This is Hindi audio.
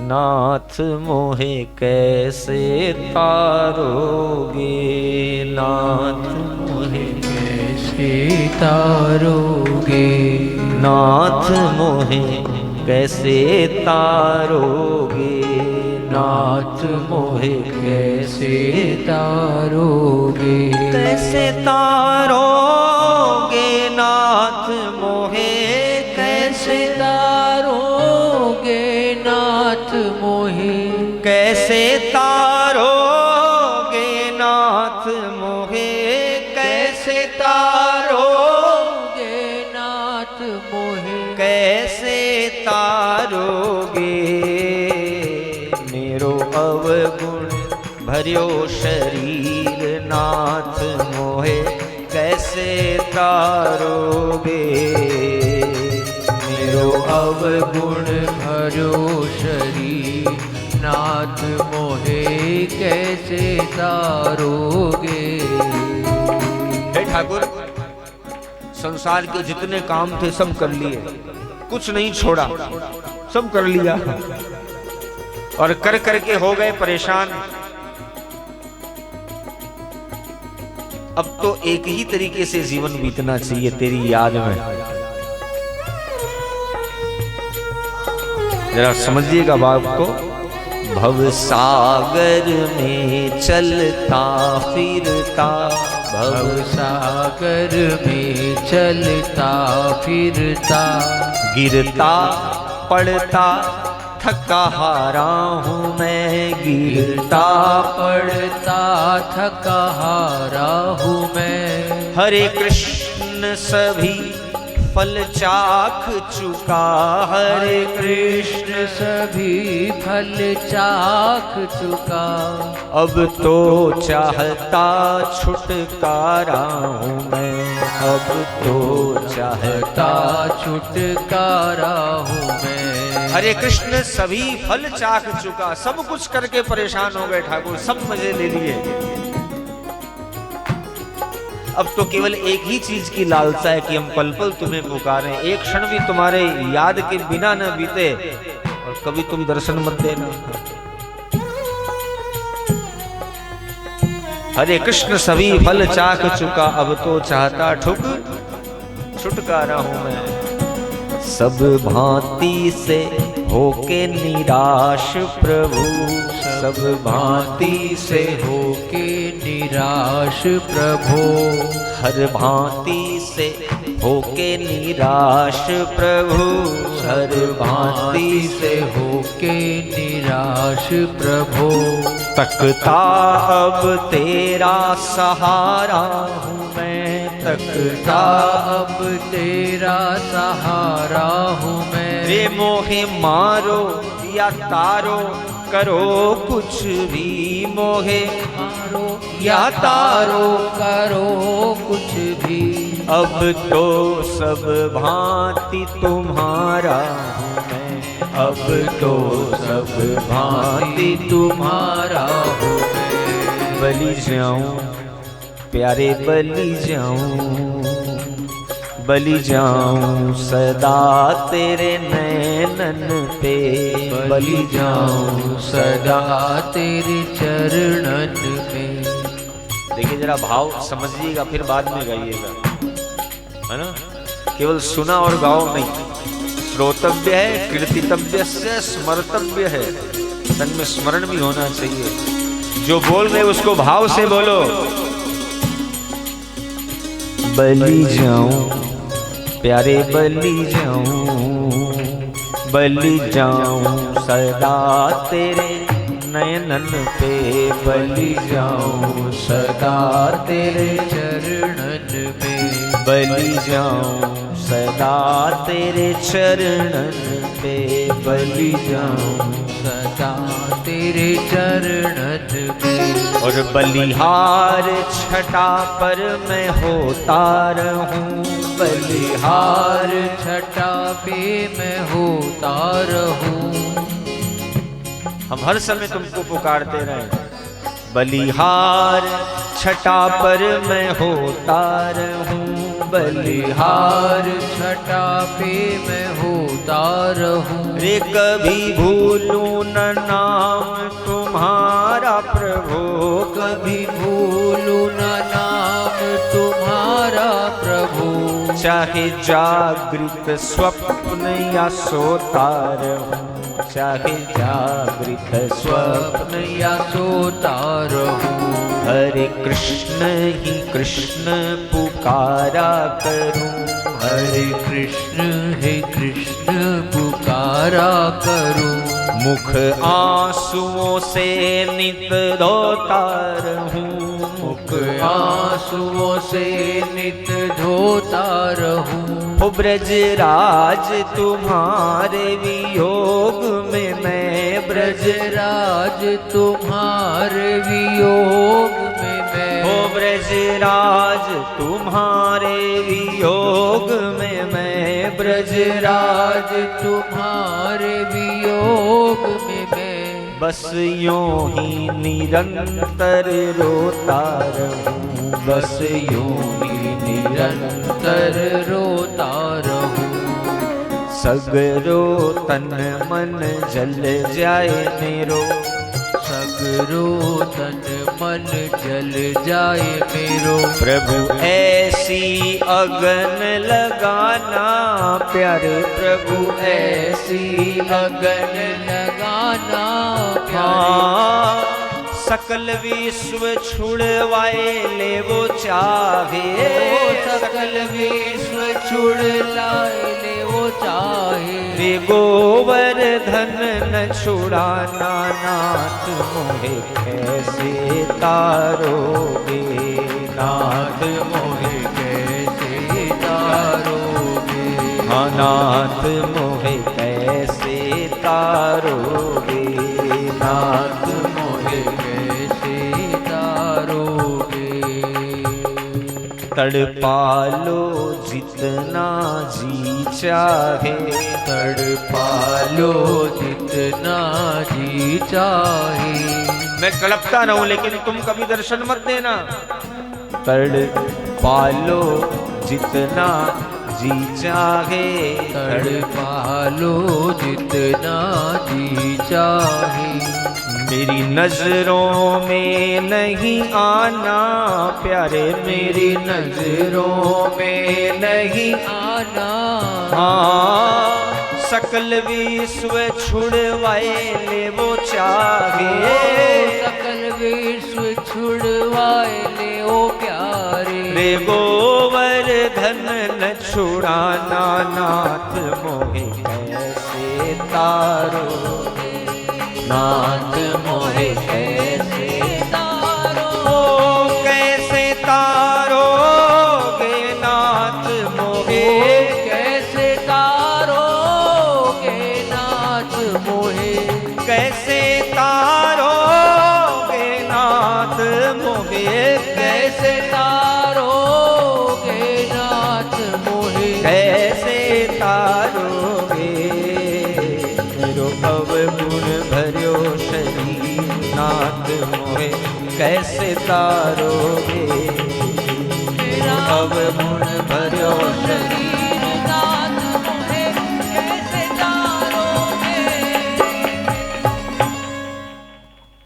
नाथ मोहे कैसे तारोगे, नाथ मोहे कैसे तारोगे, नाथ मोहे कैसे तारोगे, नाथ मोहे कैसे तारोगे, कैसे तारोगे नाथ मोहे कैसे तारोगे, नाथ मोहे कैसे तारोगे नाथ मोहे कैसे तारोगे, नाथ मोहे कैसे तारोगे, मेरो अवगुण भर्यो शरीर नाथ मोहे कैसे तारोगे, मेरो अवगुण भरो शरीर नाथ मोहे कैसे तारोगे। हे ठाकुर, संसार के जितने काम थे सब कर लिए, कुछ नहीं छोड़ा, सब कर लिया और कर करके हो गए परेशान। अब तो एक ही तरीके से जीवन बीतना चाहिए तेरी याद में। जरा समझिएगा बात को। भव सागर में चलता फिरता, भव सागर में चलता फिरता, गिरता पड़ता थका हारा हूँ मैं, गिरता पड़ता थका हारा हूँ मैं। हरे कृष्ण सभी फल चाख चुका, हरे कृष्ण सभी फल चाख चुका, अब तो चाहता छुटकारा हूँ मैं, अब तो चाहता छुटकारा हूँ मैं। हरे कृष्ण सभी फल चाख चुका, सब कुछ करके परेशान हो गए ठाकुर, सब मजे ले लिए। अब तो केवल एक ही चीज की लालसा है कि हम पल पल तुम्हें पुकारें, एक क्षण भी तुम्हारे याद के बिना न बीते और कभी तुम दर्शन मत देना। हरे कृष्ण सभी फल चाख चुका, अब तो चाहता छुटकारा हूं मैं। सब भांति से होके निराश प्रभु, सब भांति से होके निराश प्रभु, हर भांति से होके निराश प्रभु, हर भांति से होके निराश प्रभु। तकता अब तेरा सहारा हूँ मैं, तकता अब तेरा सहारा हूँ मैं। रे मोहे मारो या तारो, करो कुछ भी, मोहे मारो या तारो, करो कुछ भी। अब तो सब भांति तुम्हारा हूँ मैं, अब तो सब भांति तुम्हारा हूँ मैं। बलि जाऊं प्यारे बलि जाऊं, बलि जाऊं सदा तेरे नैनन पे, बलि जाऊं सदा तेरे चरणन पे। देखिए जरा भाव समझिएगा, फिर बाद में गाइएगा, है ना। केवल सुना और गाओ नहीं, श्रोतव्य है, कीर्तितव्य से स्मर्तव्य है, संग में स्मरण भी होना चाहिए। जो बोल रहे उसको भाव से बोलो। बलि जाऊं प्यारे बलि जाऊं सदा तेरे नयनन पे, बलि जाऊं सदा तेरे चरणन पे, बलि जाऊं सदा तेरे चरणन पे, बलि जाऊं सदा तेरे चरणन पे। और बलिहार छटा पर मैं होता रहूं, बलिहार छटा पे मैं होता रहूं। हम हर समय तुमको पुकारते रहे। बलिहार छटा पर मैं होता रहूं, बलिहार छटा पे मैं होता रहूं। रे कभी भूलूं न नाम तुम्हारा प्रभु, कभी भूलूं न नाम तुम्हारा प्रभु। चाहे जागृत स्वप्न या सोता रहूं, चाहे जागृत स्वप्न या सोता रहूं। हरे कृष्ण ही कृष्ण पुकारा करूं, हरे कृष्ण पुकारा करूं। मुख आंसुओं से नित धोता रहूं, मुख आंसुओं से नित धोता रहूं। हो ब्रजराज तुम्हारे वियोग में मैं, ब्रजराज तुम्हारे वियोग में मैं। हो ब्रजराज तुम्हारे वियोग में मैं, ब्रजराज तुम्हारे वियोग में मैं। बस यूं ही निरंतर रोता रहूं, बस यूं ही निरंतर रोता रहूं। सगरो तन मन जल जाए मेरो, सगरो तन मन जल जाए मेरो। प्रभु ऐसी अगन लगाना, प्यारे प्रभु ऐसी अगन लगाना प्यारे। हाँ, सकल विश्व छुड़वाए ले वो चाहे, सकल विश्व छुड़लाए ले वो चाहे। रे गोवर्धन न छुड़ाना नाथ मोहे कैसे तारोगे, नाथ मोहे कैसे तारोगे। हाँ नाथ मोहे कैसे तारोगे, नाथ मोहे कैसे तारोगे। तड़पालो जितना जी चाहे, तड़पालो जितना जी चाहे। मैं तड़पता रहूं लेकिन तुम कभी दर्शन मत देना। तड़पालो जितना जी चाहे, तड़पालो जितना जी चाहे। मेरी नजरों में नहीं आना, प्यारे मेरी नजरों में नहीं आना। हाँ, सकल विश्व छुड़वाए ले वो चाहे, सकल विश्व छुड़वाए ले ओ प्यारे। रे गोवर्धन न छुड़ाना नाथ मोहे कैसे तारोगे, नाथ मोहे कैसे तारो, कैसे तारोगे नाथ मोहे, कैसे तारोगे नाथ मोहे। कैसे तारोगे नाथ मोहे, कैसे तारोगे नाथ मोहे। कैसे तारोगे मेरो अवगुण भर्यो शरीर नाथ मोहे कैसे तारोगे।